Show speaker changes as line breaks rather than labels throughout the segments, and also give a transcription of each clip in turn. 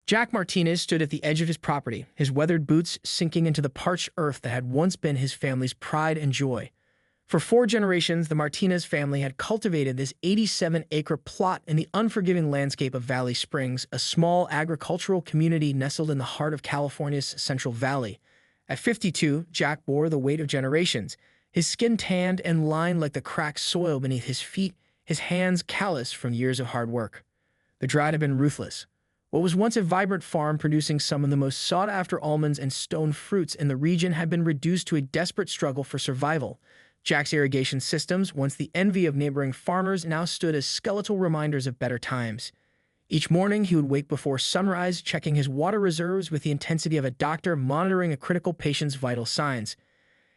Jack Martinez stood at the edge of his property, his weathered boots sinking into the parched earth that had once been his family's pride and joy. For 4 generations, the Martinez family had cultivated this 87-acre plot in the unforgiving landscape of Valley Springs, a small agricultural community nestled in the heart of California's Central Valley. At 52, Jack bore the weight of generations, his skin tanned and lined like the cracked soil beneath his feet, his hands calloused from years of hard work. The drought had been ruthless. What was once a vibrant farm producing some of the most sought-after almonds and stone fruits in the region had been reduced to a desperate struggle for survival. Jack's irrigation systems, once the envy of neighboring farmers, now stood as skeletal reminders of better times. Each morning, he would wake before sunrise, checking his water reserves with the intensity of a doctor monitoring a critical patient's vital signs.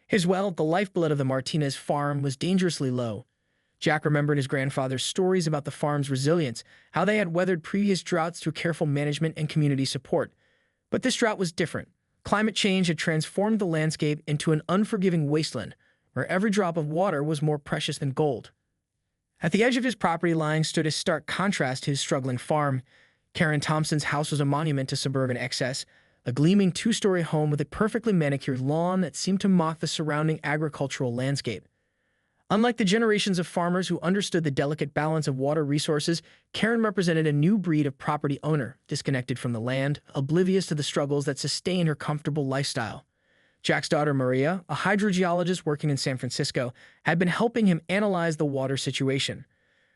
His well, the lifeblood of the Martinez farm, was dangerously low. Jack remembered his grandfather's stories about the farm's resilience, how they had weathered previous droughts through careful management and community support. But this drought was different. Climate change had transformed the landscape into an unforgiving wasteland, where every drop of water was more precious than gold. At the edge of his property line stood a stark contrast to his struggling farm. Karen Thompson's house was a monument to suburban excess, a gleaming 2-story home with a perfectly manicured lawn that seemed to mock the surrounding agricultural landscape. Unlike the generations of farmers who understood the delicate balance of water resources, Karen represented a new breed of property owner, disconnected from the land, oblivious to the struggles that sustained her comfortable lifestyle. Jack's daughter Maria, a hydrogeologist working in San Francisco, had been helping him analyze the water situation.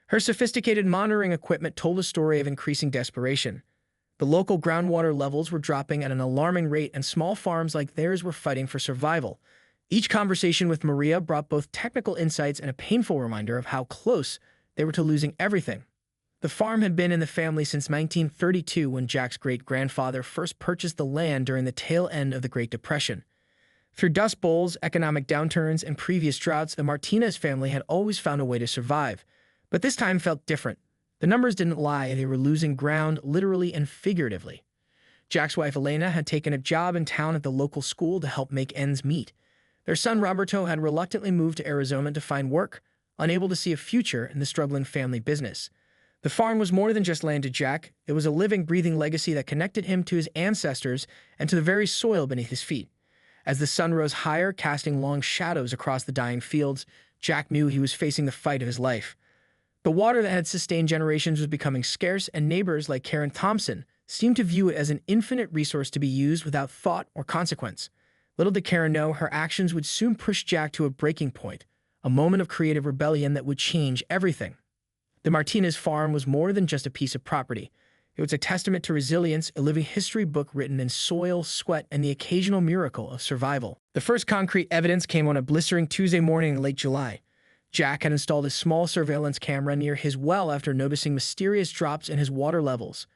Her sophisticated monitoring equipment told a story of increasing desperation. The local groundwater levels were dropping at an alarming rate, and small farms like theirs were fighting for survival. Each conversation with Maria brought both technical insights and a painful reminder of how close they were to losing everything. The farm had been in the family since 1932, when Jack's great-grandfather first purchased the land during the tail end of the Great Depression. Through dust bowls, economic downturns, and previous droughts, the Martinez family had always found a way to survive. But this time felt different. The numbers didn't lie, they were losing ground literally and figuratively. Jack's wife Elena had taken a job in town at the local school to help make ends meet. Their son Roberto had reluctantly moved to Arizona to find work, unable to see a future in the struggling family business. The farm was more than just land to Jack. It was a living, breathing legacy that connected him to his ancestors and to the very soil beneath his feet. As the sun rose higher, casting long shadows across the dying fields, Jack knew he was facing the fight of his life. The water that had sustained generations was becoming scarce, and neighbors like Karen Thompson seemed to view it as an infinite resource to be used without thought or consequence. Little did Karen know, her actions would soon push Jack to a breaking point, a moment of creative rebellion that would change everything. The Martinez farm was more than just a piece of property. It was a testament to resilience, a living history book written in soil, sweat, and the occasional miracle of survival. The first concrete evidence came on a blistering Tuesday morning in late July. Jack had installed a small surveillance camera near his well after noticing mysterious drops in his water levels.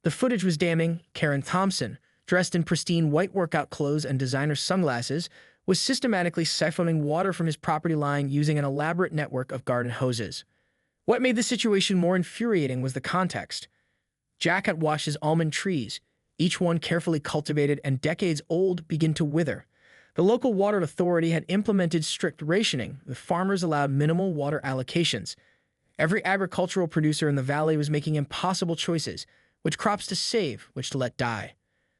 The footage was damning. Karen Thompson, dressed in pristine white workout clothes and designer sunglasses, was systematically siphoning water from his property line using an elaborate network of garden hoses. What made the situation more infuriating was the context. Jack had watched his almond trees, each one carefully cultivated and decades old, begin to wither. The local water authority had implemented strict rationing, with farmers allowed minimal water allocations. Every agricultural producer in the valley was making impossible choices, which crops to save, which to let die.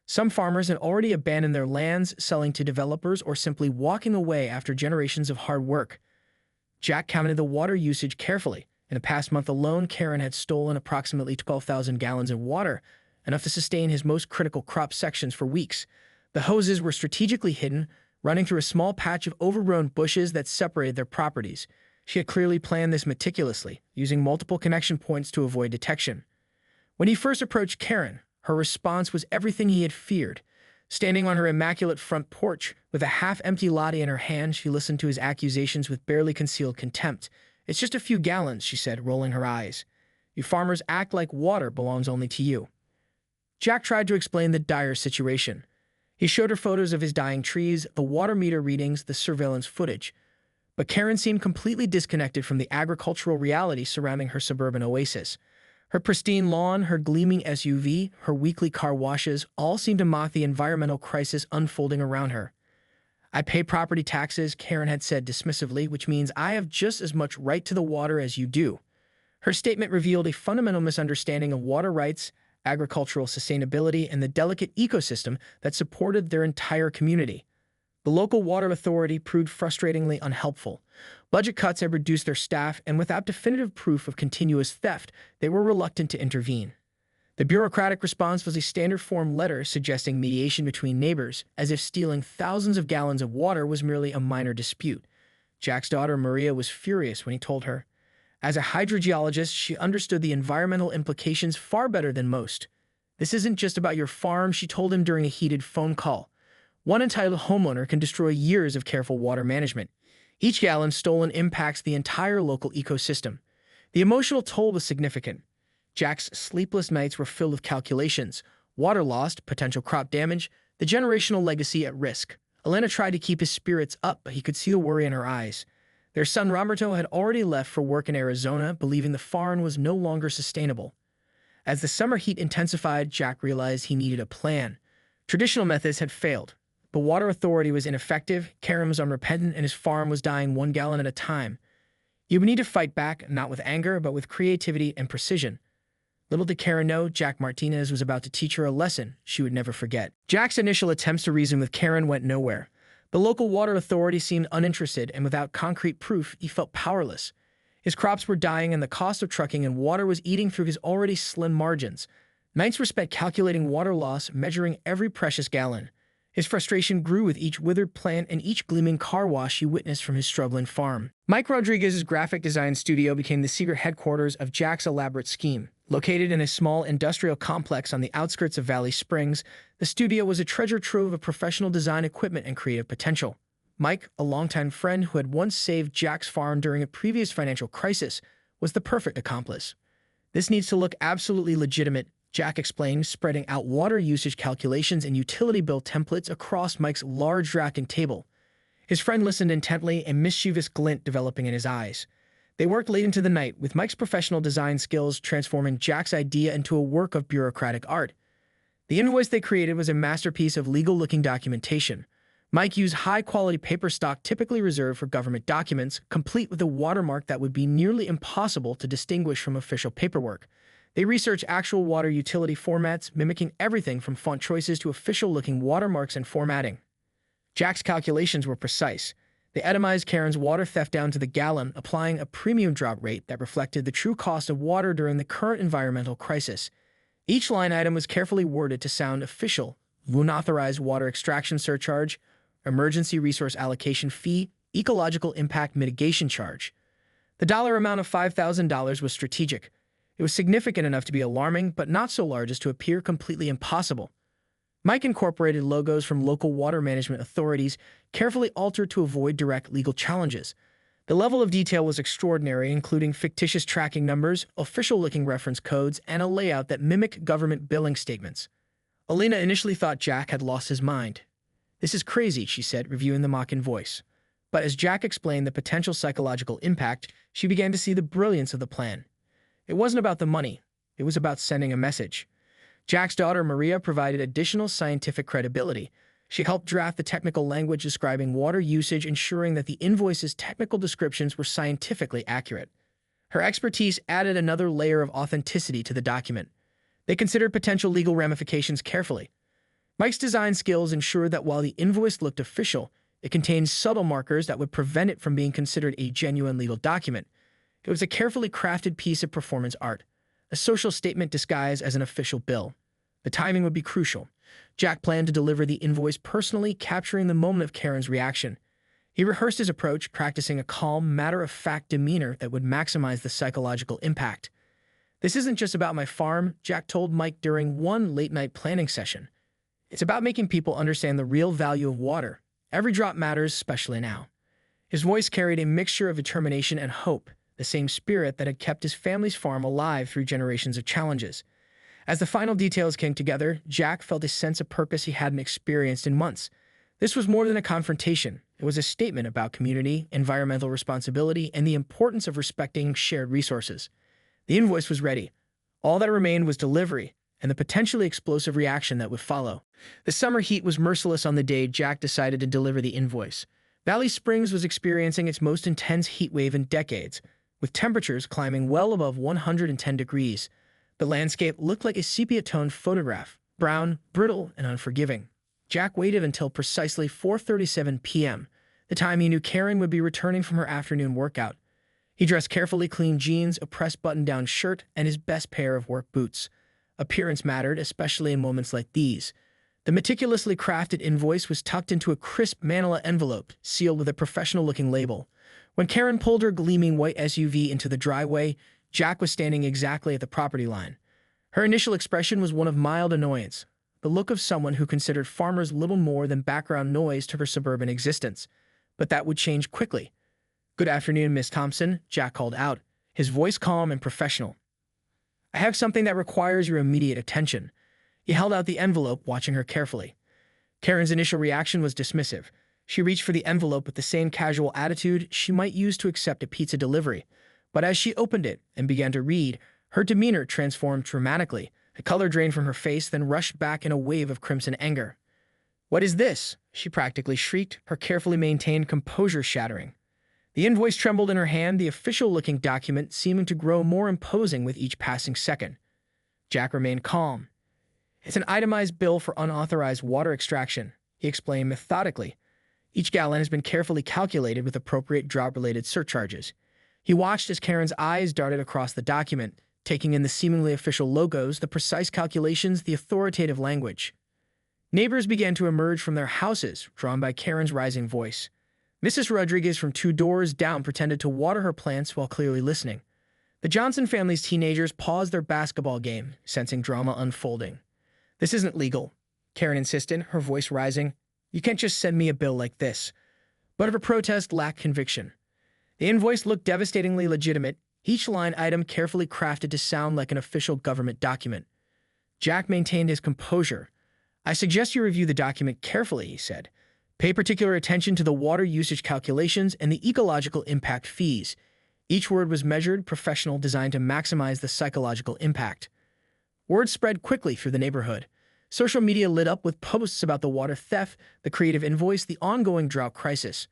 Some farmers had already abandoned their lands, selling to developers or simply walking away after generations of hard work. Jack counted the water usage carefully. In the past month alone, Karen had stolen approximately 12,000 gallons of water, enough to sustain his most critical crop sections for weeks. The hoses were strategically hidden, running through a small patch of overgrown bushes that separated their properties. She had clearly planned this meticulously, using multiple connection points to avoid detection. When he first approached Karen, her response was everything he had feared. Standing on her immaculate front porch, with a half-empty latte in her hand, she listened to his accusations with barely concealed contempt. "It's just a few gallons," she said, rolling her eyes. "You farmers act like water belongs only to you." Jack tried to explain the dire situation. He showed her photos of his dying trees, the water meter readings, the surveillance footage. But Karen seemed completely disconnected from the agricultural reality surrounding her suburban oasis. Her pristine lawn, her gleaming SUV, her weekly car washes all seemed to mock the environmental crisis unfolding around her. "I pay property taxes," Karen had said dismissively, "which means I have just as much right to the water as you do." Her statement revealed a fundamental misunderstanding of water rights, agricultural sustainability, and the delicate ecosystem that supported their entire community. The local water authority proved frustratingly unhelpful. Budget cuts had reduced their staff, and without definitive proof of continuous theft, they were reluctant to intervene. The bureaucratic response was a standard form letter suggesting mediation between neighbors, as if stealing thousands of gallons of water was merely a minor dispute. Jack's daughter, Maria, was furious when he told her. As a hydrogeologist, she understood the environmental implications far better than most. "This isn't just about your farm," she told him during a heated phone call. "One entitled homeowner can destroy years of careful water management. Each gallon stolen impacts the entire local ecosystem." The emotional toll was significant. Jack's sleepless nights were filled with calculations: water lost, potential crop damage, the generational legacy at risk. Elena tried to keep his spirits up, but he could see the worry in her eyes. Their son Roberto had already left for work in Arizona, believing the farm was no longer sustainable. As the summer heat intensified, Jack realized he needed a plan. Traditional methods had failed. The water authority was ineffective, Karen was unrepentant, and his farm was dying 1 gallon at a time. You would need to fight back, not with anger, but with creativity and precision. Little did Karen know, Jack Martinez was about to teach her a lesson she would never forget. Jack's initial attempts to reason with Karen went nowhere. The local water authority seemed uninterested, and without concrete proof, he felt powerless. His crops were dying, and the cost of trucking and water was eating through his already slim margins. Nights were spent calculating water loss, measuring every precious gallon. His frustration grew with each withered plant and each gleaming car wash he witnessed from his struggling farm. Mike Rodriguez's graphic design studio became the secret headquarters of Jack's elaborate scheme. Located in a small industrial complex on the outskirts of Valley Springs, the studio was a treasure trove of professional design equipment and creative potential. Mike, a longtime friend who had once saved Jack's farm during a previous financial crisis, was the perfect accomplice. "This needs to look absolutely legitimate," Jack explained, spreading out water usage calculations and utility bill templates across Mike's large drafting table. His friend listened intently, a mischievous glint developing in his eyes. They worked late into the night, with Mike's professional design skills transforming Jack's idea into a work of bureaucratic art. The invoice they created was a masterpiece of legal-looking documentation. Mike used high-quality paper stock typically reserved for government documents, complete with a watermark that would be nearly impossible to distinguish from official paperwork. They researched actual water utility formats, mimicking everything from font choices to official-looking watermarks and formatting. Jack's calculations were precise. They itemized Karen's water theft down to the gallon, applying a premium drop rate that reflected the true cost of water during the current environmental crisis. Each line item was carefully worded to sound official: unauthorized water extraction surcharge, emergency resource allocation fee, ecological impact mitigation charge. The dollar amount of $5,000 was strategic. It was significant enough to be alarming, but not so large as to appear completely impossible. Mike incorporated logos from local water management authorities, carefully altered to avoid direct legal challenges. The level of detail was extraordinary, including fictitious tracking numbers, official-looking reference codes, and a layout that mimicked government billing statements. Alina initially thought Jack had lost his mind. "This is crazy," she said, reviewing the mock invoice. But as Jack explained the potential psychological impact, she began to see the brilliance of the plan. It wasn't about the money. It was about sending a message. Jack's daughter, Maria, provided additional scientific credibility. She helped draft the technical language describing water usage, ensuring that the invoice's technical descriptions were scientifically accurate. Her expertise added another layer of authenticity to the document. They considered potential legal ramifications carefully. Mike's design skills ensured that while the invoice looked official, it contained subtle markers that would prevent it from being considered a genuine legal document. It was a carefully crafted piece of performance art, a social statement disguised as an official bill. The timing would be crucial. Jack planned to deliver the invoice personally, capturing the moment of Karen's reaction. He rehearsed his approach, practicing a calm, matter-of-fact demeanor that would maximize the psychological impact. "This isn't just about my farm," Jack told Mike during one late-night planning session. "It's about making people understand the real value of water. Every drop matters, especially now." His voice carried a mixture of determination and hope, the same spirit that had kept his family's farm alive through generations of challenges. As the final details came together, Jack felt a sense of purpose he hadn't experienced in months. This was more than a confrontation. It was a statement about community, environmental responsibility, and the importance of respecting shared resources. The invoice was ready. All that remained was delivery and the potentially explosive reaction that would follow. The summer heat was merciless on the day Jack decided to deliver the invoice. Valley Springs was experiencing its most intense heat wave in decades, with temperatures climbing well above 110 degrees. The landscape looked like a sepia-toned photograph, brown, brittle, and unforgiving. Jack waited until precisely 4:37 p.m., the time he knew Karen would be returning from her afternoon workout. He dressed carefully clean jeans, a pressed button-down shirt, and his best pair of work boots. Appearance mattered, especially in moments like these. The meticulously crafted invoice was tucked into a crisp manila envelope, sealed with a professional-looking label. When Karen pulled her gleaming white SUV into the driveway, Jack was standing exactly at the property line. Her initial expression was one of mild annoyance, the look of someone who considered farmers little more than background noise to her suburban existence. But that would change quickly. "Good afternoon, Miss Thompson," Jack called out, his voice calm and professional. "I have something that requires your immediate attention." He held out the envelope, watching her carefully. Karen's initial reaction was dismissive. She reached for the envelope with the same casual attitude she might use to accept a pizza delivery. But as she opened it and began to read, her demeanor transformed dramatically. The color drained from her face, then rushed back in a wave of crimson anger. "What is this?" she practically shrieked, her carefully maintained composure shattering. The invoice trembled in her hand, the official-looking document seeming to grow more imposing with each passing second. Jack remained calm. "It's an itemized bill for unauthorized water extraction," he explained methodically. "Each gallon has been carefully calculated with appropriate drought-related surcharges." He watched as Karen's eyes darted across the document, taking in the seemingly official logos, the precise calculations, the authoritative language. Neighbors began to emerge from their houses, drawn by Karen's rising voice. Mrs. Rodriguez from 2 doors down pretended to water her plants while clearly listening. The Johnson family's teenagers paused their basketball game, sensing drama unfolding. "This isn't legal," Karen insisted, her voice rising. "You can't just send me a bill like this." But her protest lacked conviction. The invoice looked devastatingly legitimate, each line item carefully crafted to sound like an official government document. Jack maintained his composure. "I suggest you review the document carefully," he said. "Pay particular attention to the water usage calculations and the ecological impact fees." Each word was measured, professional, designed to maximize the psychological impact. Word spread quickly through the neighborhood. Social media lit up with posts about the water theft, the creative invoice, the ongoing drought crisis.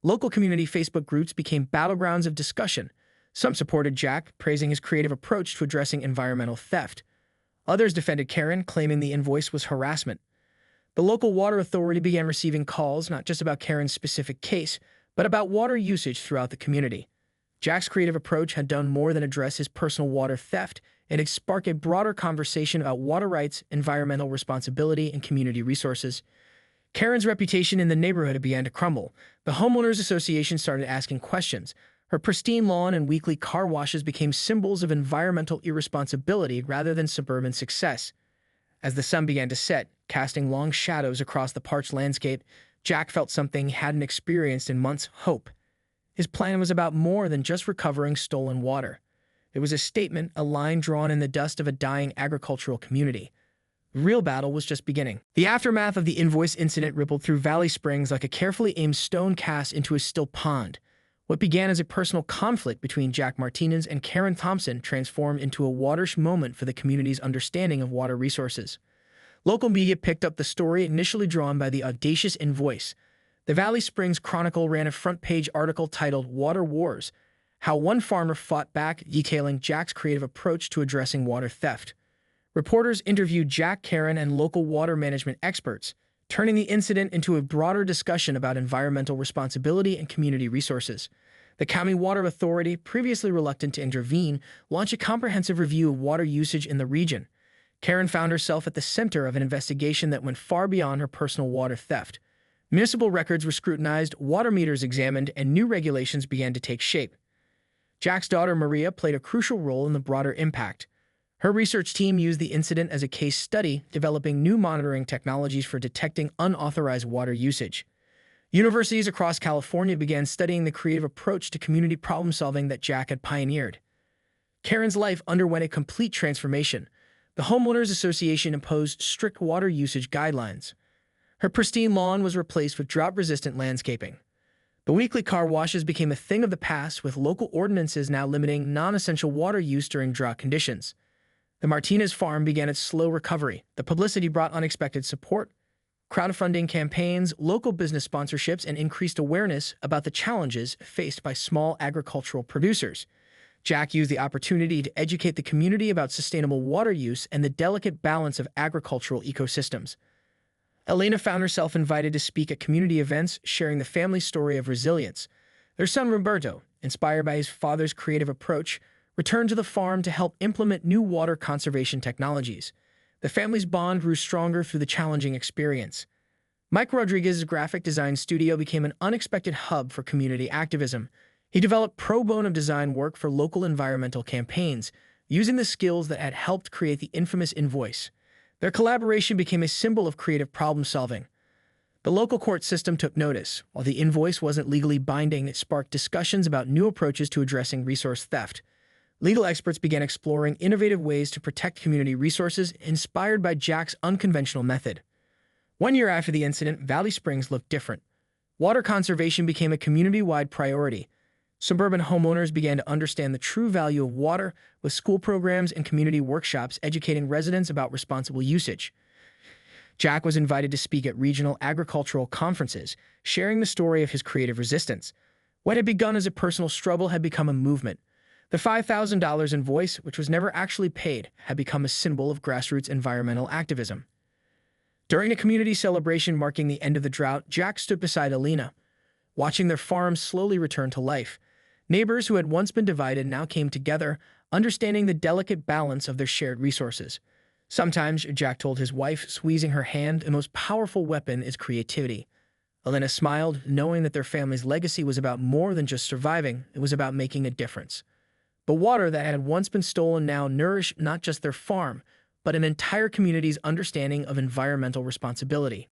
Local community Facebook groups became battlegrounds of discussion. Some supported Jack, praising his creative approach to addressing environmental theft. Others defended Karen, claiming the invoice was harassment. The local water authority began receiving calls not just about Karen's specific case, but about water usage throughout the community. Jack's creative approach had done more than address his personal water theft. It had sparked a broader conversation about water rights, environmental responsibility, and community resources. Karen's reputation in the neighborhood began to crumble. The homeowners association started asking questions. Her pristine lawn and weekly car washes became symbols of environmental irresponsibility rather than suburban success. As the sun began to set, casting long shadows across the parched landscape, Jack felt something he hadn't experienced in months: hope. His plan was about more than just recovering stolen water. It was a statement, a line drawn in the dust of a dying agricultural community. The real battle was just beginning. The aftermath of the invoice incident rippled through Valley Springs like a carefully aimed stone cast into a still pond. What began as a personal conflict between Jack Martinez and Karen Thompson transformed into a watershed moment for the community's understanding of water resources. Local media picked up the story, initially drawn by the audacious invoice. The Valley Springs Chronicle ran a front-page article titled "Water Wars," how one farmer fought back, detailing Jack's creative approach to addressing water theft. Reporters interviewed Jack, Karen, and local water management experts, turning the incident into a broader discussion about environmental responsibility and community resources. The County Water Authority, previously reluctant to intervene, launched a comprehensive review of water usage in the region. Karen found herself at the center of an investigation that went far beyond her personal water theft. Municipal records were scrutinized, water meters examined, and new regulations began to take shape. Jack's daughter, Maria, played a crucial role in the broader impact. Her research team used the incident as a case study, developing new monitoring technologies for detecting unauthorized water usage. Universities across California began studying the creative approach to community problem-solving that Jack had pioneered. Karen's life underwent a complete transformation. The Homeowners Association imposed strict water usage guidelines. Her pristine lawn was replaced with drought-resistant landscaping. The weekly car washes became a thing of the past, with local ordinances now limiting non-essential water use during drought conditions. The Martinez farm began its slow recovery. The publicity brought unexpected support, crowdfunding campaigns, local business sponsorships, and increased awareness about the challenges faced by small agricultural producers. Jack used the opportunity to educate the community about sustainable water use and the delicate balance of agricultural ecosystems. Elena found herself invited to speak at community events, sharing the family's story of resilience. Their son Roberto, inspired by his father's creative approach, returned to the farm to help implement new water conservation technologies. The family's bond grew stronger through the challenging experience. Mike Rodriguez's graphic design studio became an unexpected hub for community activism. He developed pro bono design work for local environmental campaigns, using the skills that had helped create the infamous invoice. Their collaboration became a symbol of creative problem-solving. The local court system took notice. While the invoice wasn't legally binding, it sparked discussions about new approaches to addressing resource theft. Legal experts began exploring innovative ways to protect community resources, inspired by Jack's unconventional method. 1 year after the incident, Valley Springs looked different. Water conservation became a community-wide priority. Suburban homeowners began to understand the true value of water, with school programs and community workshops educating residents about responsible usage. Jack was invited to speak at regional agricultural conferences, sharing the story of his creative resistance. What had begun as a personal struggle had become a movement. The $5,000 invoice, which was never actually paid, had become a symbol of grassroots environmental activism. During a community celebration marking the end of the drought, Jack stood beside Alina, watching their farm slowly return to life. Neighbors who had once been divided now came together, understanding the delicate balance of their shared resources. Sometimes, Jack told his wife, squeezing her hand, the most powerful weapon is creativity. Elena smiled, knowing that their family's legacy was about more than just surviving, it was about making a difference. The water that had once been stolen now nourished not just their farm, but an entire community's understanding of environmental responsibility.